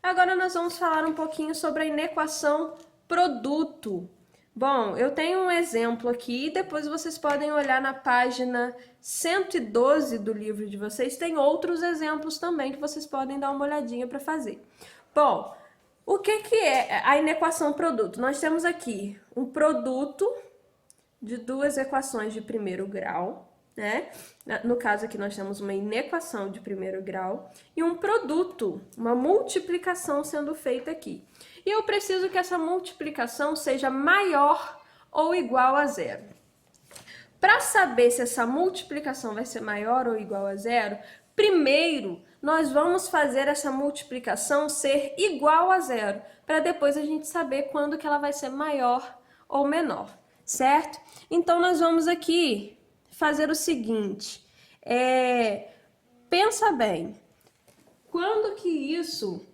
Agora nós vamos falar um pouquinho sobre a inequação produto. Bom, eu tenho um exemplo aqui, depois vocês podem olhar na página 112 do livro de vocês, tem outros exemplos também que vocês podem dar uma olhadinha para fazer. Bom, o que é a inequação produto? Nós temos aqui um produto de duas equações de primeiro grau, né? No caso aqui nós temos uma inequação de primeiro grau e um produto, uma multiplicação sendo feita aqui. E eu preciso que essa multiplicação seja maior ou igual a zero. Para saber se essa multiplicação vai ser maior ou igual a zero, primeiro nós vamos fazer essa multiplicação ser igual a zero, para depois a gente saber quando que ela vai ser maior ou menor, certo? Então nós vamos aqui fazer o seguinte, pensa bem, quando que isso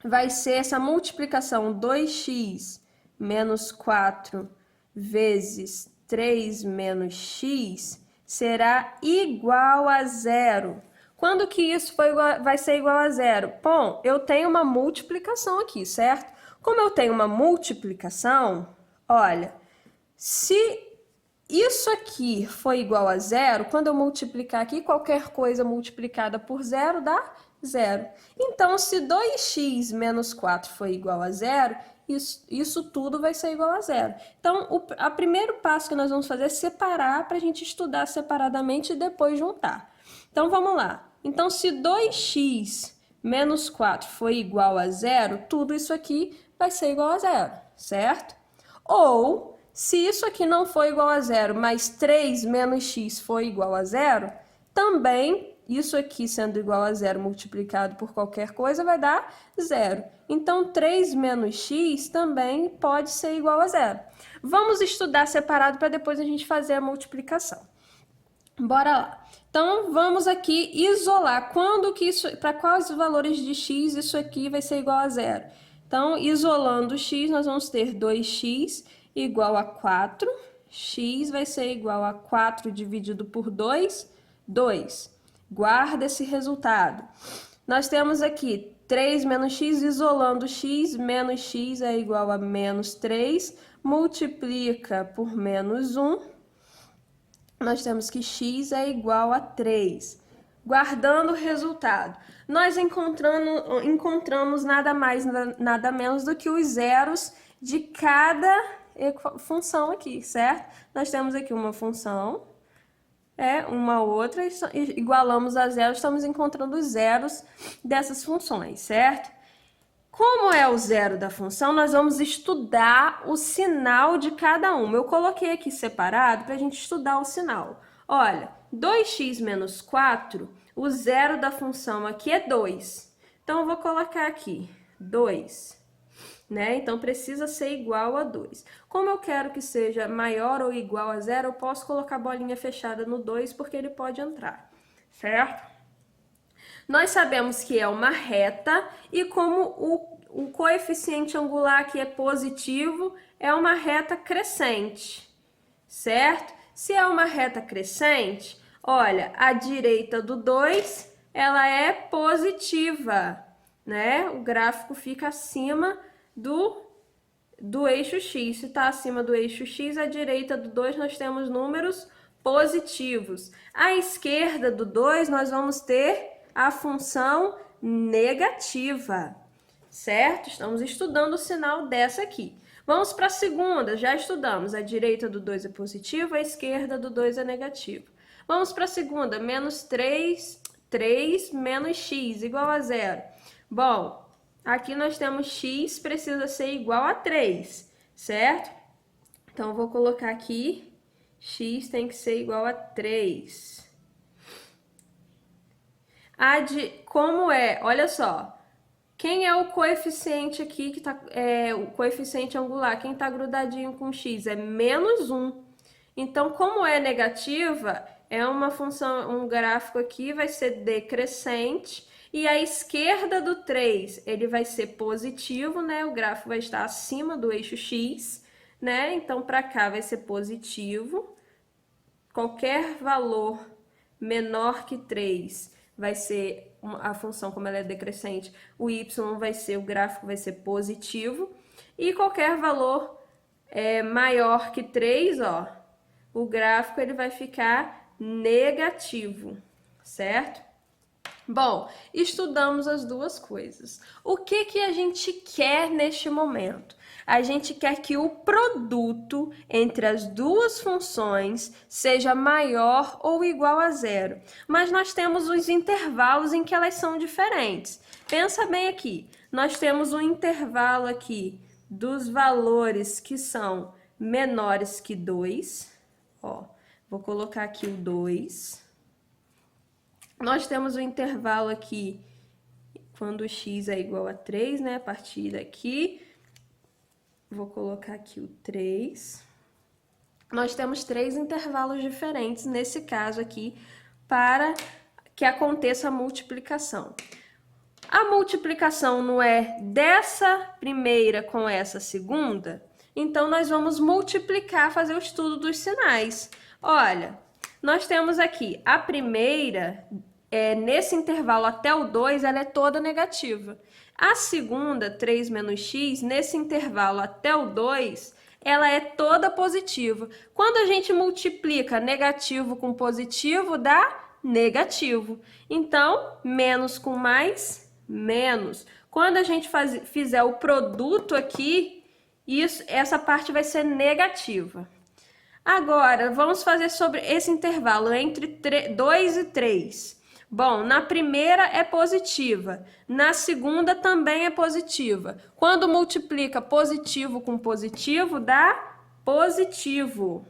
vai ser essa multiplicação 2x menos 4 vezes 3 menos x será igual a zero. Quando que isso vai ser igual a zero? Bom, eu tenho uma multiplicação aqui, certo? Como eu tenho uma multiplicação, olha, se isso aqui for igual a zero, quando eu multiplicar aqui, qualquer coisa multiplicada por zero dá zero. Então, se 2x menos 4 for igual a zero, isso tudo vai ser igual a zero. Então, o primeiro passo que nós vamos fazer é separar para a gente estudar separadamente e depois juntar. Então, vamos lá. Então, se 2x menos 4 for igual a zero, tudo isso aqui vai ser igual a zero, certo? Ou, se isso aqui não for igual a zero, mas 3 menos x for igual a zero, também isso aqui sendo igual a zero multiplicado por qualquer coisa vai dar zero. Então, 3 menos x também pode ser igual a zero. Vamos estudar separado para depois a gente fazer a multiplicação. Bora lá. Então, vamos aqui isolar quando que isso, para quais valores de x isso aqui vai ser igual a zero. Então, isolando x, nós vamos ter 2x igual a 4. X vai ser igual a 4 dividido por 2, 2. Guarda esse resultado. Nós temos aqui 3 menos x, isolando x, menos x é igual a menos 3, multiplica por menos 1, nós temos que x é igual a 3. Guardando o resultado, nós encontramos nada mais, nada menos do que os zeros de cada função aqui, certo? Nós temos aqui uma função, uma outra, igualamos a zero, estamos encontrando os zeros dessas funções, certo? Como é o zero da função, nós vamos estudar o sinal de cada uma. Eu coloquei aqui separado para a gente estudar o sinal. Olha, 2x menos 4, o zero da função aqui é 2. Então, eu vou colocar aqui 2. Né? Então, precisa ser igual a 2. Como eu quero que seja maior ou igual a zero, eu posso colocar a bolinha fechada no 2, porque ele pode entrar, certo? Nós sabemos que é uma reta e como o coeficiente angular aqui é positivo, é uma reta crescente, certo? Se é uma reta crescente, olha, a direita do 2, ela é positiva, né? O gráfico fica acima do eixo x. Se está acima do eixo x, à direita do 2 nós temos números positivos. À esquerda do 2 nós vamos ter a função negativa, certo? Estamos estudando o sinal dessa aqui. Vamos para a segunda, já estudamos. A direita do 2 é positivo, a esquerda do 2 é negativo. Vamos para a segunda, menos 3 menos x igual a zero. Bom, aqui nós temos x precisa ser igual a 3, certo? Então, eu vou colocar aqui, x tem que ser igual a 3. Como é? Olha só, quem é o coeficiente aqui, que tá, o coeficiente angular, quem está grudadinho com x? É menos 1. Então, como é negativa, é uma função, um gráfico aqui vai ser decrescente, e à esquerda do 3, ele vai ser positivo, né? O gráfico vai estar acima do eixo x, né? Então, para cá vai ser positivo. Qualquer valor menor que 3 vai ser a função como ela é decrescente, o y vai ser, o gráfico vai ser positivo. E qualquer valor maior que 3, ó, o gráfico ele vai ficar negativo, certo? Bom, estudamos as duas coisas. O que a gente quer neste momento? A gente quer que o produto entre as duas funções seja maior ou igual a zero. Mas nós temos os intervalos em que elas são diferentes. Pensa bem aqui. Nós temos um intervalo aqui dos valores que são menores que 2. Ó, vou colocar aqui o 2. Nós temos o intervalo aqui, quando x é igual a 3, né? A partir daqui, vou colocar aqui o 3. Nós temos 3 intervalos diferentes, nesse caso aqui, para que aconteça a multiplicação. A multiplicação não é dessa primeira com essa segunda? Então, nós vamos multiplicar, fazer o estudo dos sinais. Olha, nós temos aqui a primeira, nesse intervalo até o 2, ela é toda negativa. A segunda, 3 menos x, nesse intervalo até o 2, ela é toda positiva. Quando a gente multiplica negativo com positivo, dá negativo. Então, menos com mais, menos. Quando a gente fizer o produto aqui, essa parte vai ser negativa. Agora, vamos fazer sobre esse intervalo entre 2 e 3. Bom, na primeira é positiva, na segunda também é positiva. Quando multiplica positivo com positivo, dá positivo,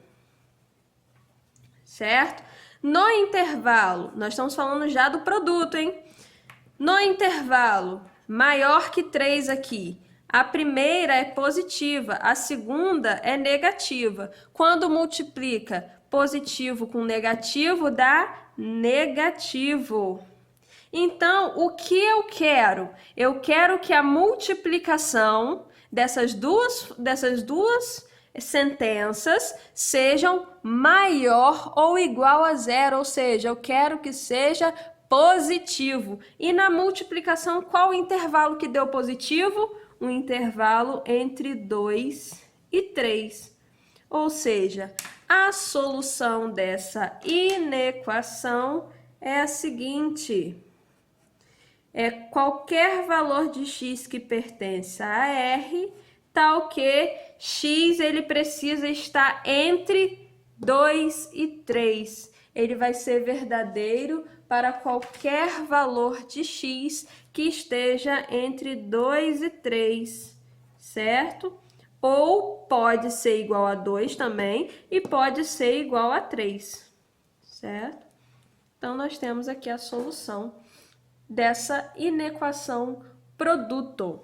certo? No intervalo, nós estamos falando já do produto, hein? No intervalo maior que 3 aqui, a primeira é positiva, a segunda é negativa. Quando multiplica positivo com negativo, dá negativo. Então, o que eu quero? Eu quero que a multiplicação dessas duas sentenças sejam maior ou igual a zero, ou seja, eu quero que seja positivo. E na multiplicação, qual o intervalo que deu positivo? Um intervalo entre 2 e 3. Ou seja, a solução dessa inequação é a seguinte: qualquer valor de x que pertence a R, tal que x ele precisa estar entre 2 e 3. Ele vai ser verdadeiro para qualquer valor de x que esteja entre 2 e 3, certo? Ou pode ser igual a 2 também e pode ser igual a 3, certo? Então, nós temos aqui a solução dessa inequação produto.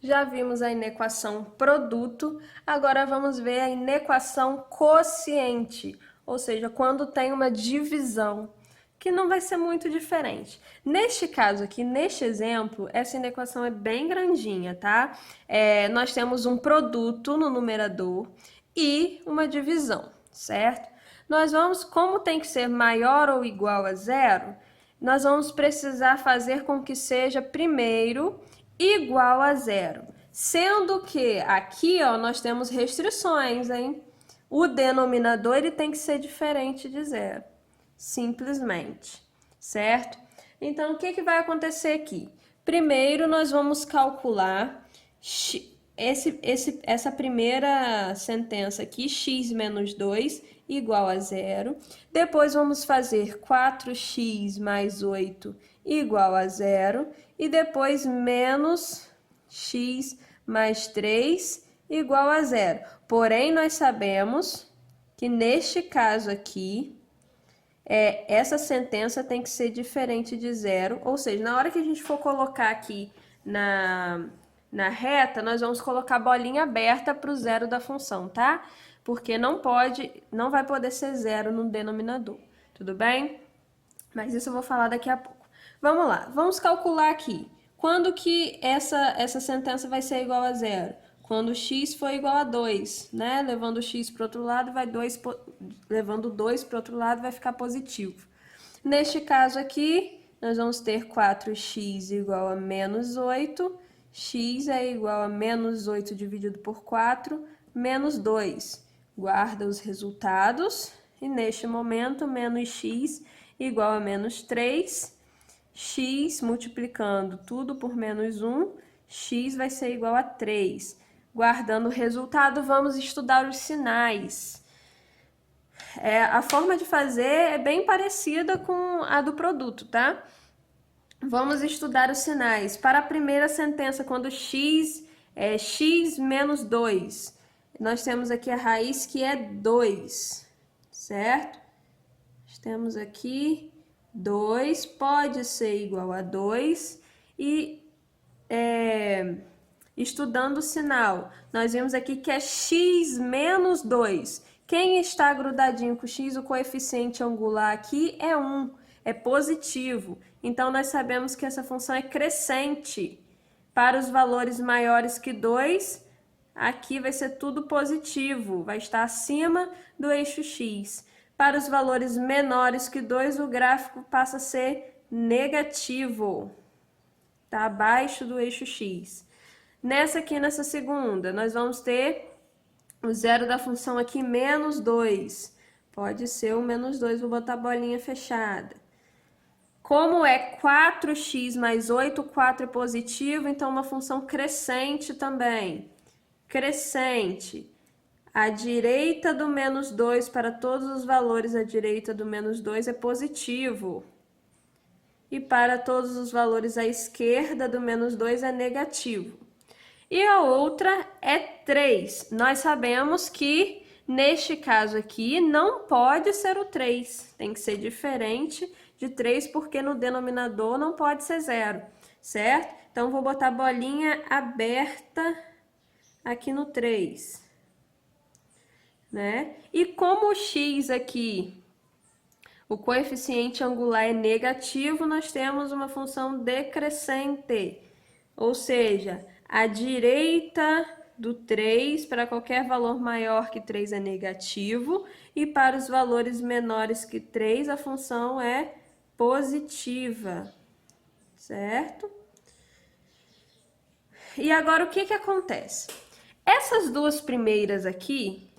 Já vimos a inequação produto, agora vamos ver a inequação quociente, ou seja, quando tem uma divisão, que não vai ser muito diferente. Neste caso aqui, neste exemplo, essa inequação é bem grandinha, tá? Nós temos um produto no numerador e uma divisão, certo? Nós vamos, como tem que ser maior ou igual a zero, nós vamos precisar fazer com que seja primeiro igual a zero. Sendo que aqui, ó, nós temos restrições, hein? O denominador ele tem que ser diferente de zero. Simplesmente, certo? Então, o que vai acontecer aqui? Primeiro, nós vamos calcular essa primeira sentença aqui, x menos 2 igual a zero. Depois, vamos fazer 4x mais 8 igual a zero. E depois, menos x mais 3 igual a zero. Porém, nós sabemos que neste caso aqui, essa sentença tem que ser diferente de zero, ou seja, na hora que a gente for colocar aqui na reta, nós vamos colocar a bolinha aberta para o zero da função, tá? Porque não vai poder ser zero no denominador, tudo bem? Mas isso eu vou falar daqui a pouco. Vamos lá, vamos calcular aqui. Quando que essa sentença vai ser igual a zero? Quando x for igual a 2, né? Levando x para o outro lado, levando 2 para o outro lado, vai ficar positivo. Neste caso aqui, nós vamos ter 4x igual a menos 8, x é igual a menos 8 dividido por 4, menos 2. Guarda os resultados, e neste momento, menos x igual a menos 3, x multiplicando tudo por menos 1, x vai ser igual a 3. Guardando o resultado, vamos estudar os sinais. A forma de fazer é bem parecida com a do produto, tá? Vamos estudar os sinais. Para a primeira sentença, quando x é x menos 2, nós temos aqui a raiz que é 2, certo? Nós temos aqui 2, pode ser igual a 2, e estudando o sinal, nós vimos aqui que é x menos 2. Quem está grudadinho com x, o coeficiente angular aqui é 1, é positivo. Então, nós sabemos que essa função é crescente. Para os valores maiores que 2, aqui vai ser tudo positivo, vai estar acima do eixo x. Para os valores menores que 2, o gráfico passa a ser negativo, está abaixo do eixo x. Nessa segunda, nós vamos ter o zero da função aqui, menos 2. Pode ser o menos 2, vou botar a bolinha fechada. Como é 4x mais 8, 4 é positivo, então uma função crescente também. Crescente. À direita do menos 2, para todos os valores à direita do menos 2 é positivo. E para todos os valores à esquerda do menos 2 é negativo. E a outra é 3. Nós sabemos que, neste caso aqui, não pode ser o 3. Tem que ser diferente de 3, porque no denominador não pode ser 0, certo? Então, vou botar a bolinha aberta aqui no 3. Né? E como o x aqui, o coeficiente angular é negativo, nós temos uma função decrescente. Ou seja, à direita do 3, para qualquer valor maior que 3 é negativo, e para os valores menores que 3, a função é positiva, certo? E agora, o que acontece? Essas duas primeiras aqui,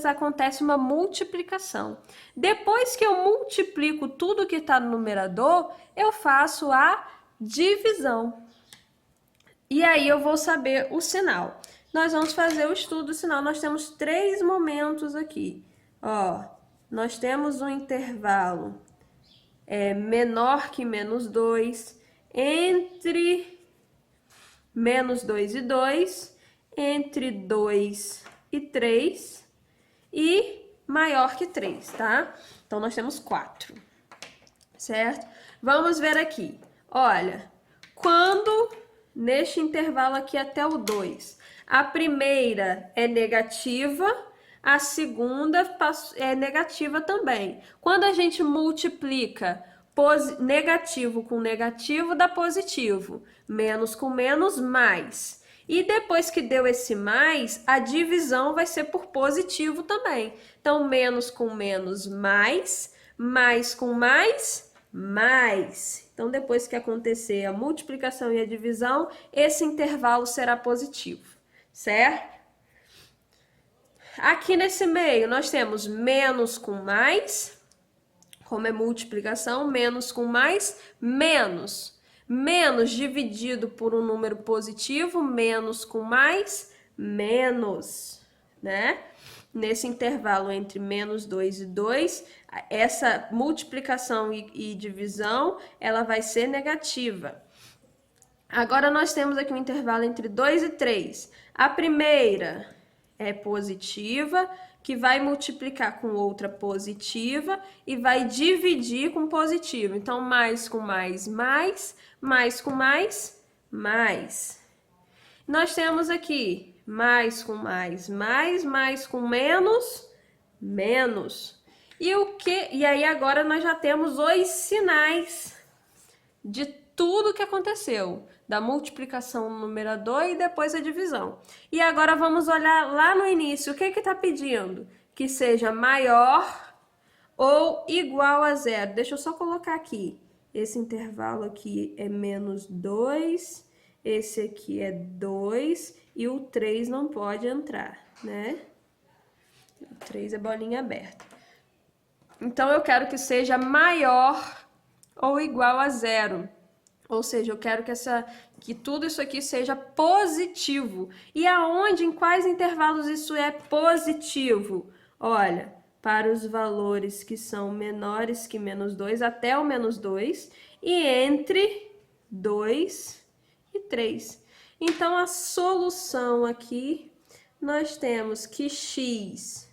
acontece uma multiplicação. Depois que eu multiplico tudo que está no numerador, eu faço a divisão. E aí eu vou saber o sinal. Nós vamos fazer o estudo do sinal. Nós temos 3 momentos aqui. Ó, nós temos um intervalo menor que menos 2, entre menos 2 e 2, entre 2 e 3 e maior que 3, tá? Então, nós temos 4, certo? Vamos ver aqui. Olha, quando neste intervalo aqui até o 2, a primeira é negativa, a segunda é negativa também. Quando a gente multiplica negativo com negativo, dá positivo. Menos com menos, mais. E depois que deu esse mais, a divisão vai ser por positivo também. Então, menos com menos, mais com mais, mais. Então, depois que acontecer a multiplicação e a divisão, esse intervalo será positivo, certo? Aqui nesse meio, nós temos menos com mais, como é multiplicação, menos com mais, menos. Menos dividido por um número positivo, menos com mais, menos, né? Nesse intervalo entre menos 2 e 2, essa multiplicação e divisão, ela vai ser negativa. Agora, nós temos aqui um intervalo entre 2 e 3. A primeira é positiva, que vai multiplicar com outra positiva e vai dividir com positivo. Então, mais com mais, mais com mais, mais. Nós temos aqui mais com mais, mais com menos, menos. E aí agora nós já temos os sinais de tudo que aconteceu, da multiplicação no numerador e depois a divisão. E agora vamos olhar lá no início, o que está pedindo? Que seja maior ou igual a 0. Deixa eu só colocar aqui. esse intervalo aqui é menos 2, esse aqui é 2 e o 3 não pode entrar, né? O 3 é bolinha aberta. Então, eu quero que seja maior ou igual a 0. Ou seja, eu quero que tudo isso aqui seja positivo. E aonde, em quais intervalos isso é positivo? Olha, para os valores que são menores que menos 2 até o menos 2 e entre 2 e 3. Então, a solução aqui, nós temos que x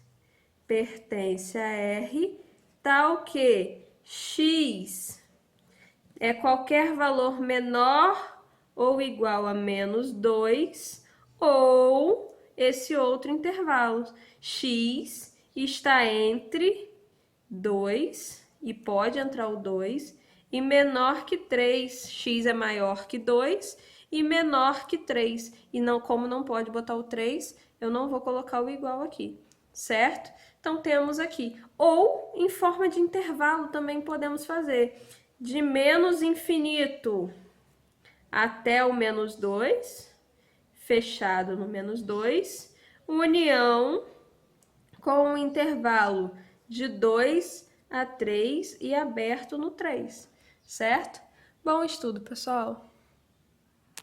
pertence a R, tal que x é qualquer valor menor ou igual a menos 2, ou esse outro intervalo. X está entre 2, e pode entrar o 2, e menor que 3. X é maior que 2 e menor que 3. E não, como não pode botar o 3, eu não vou colocar o igual aqui, certo? Então, temos aqui. Ou, em forma de intervalo, também podemos fazer. De menos infinito até o menos 2, fechado no menos 2, união com um intervalo de 2 a 3 e aberto no 3, certo? Bom estudo, pessoal!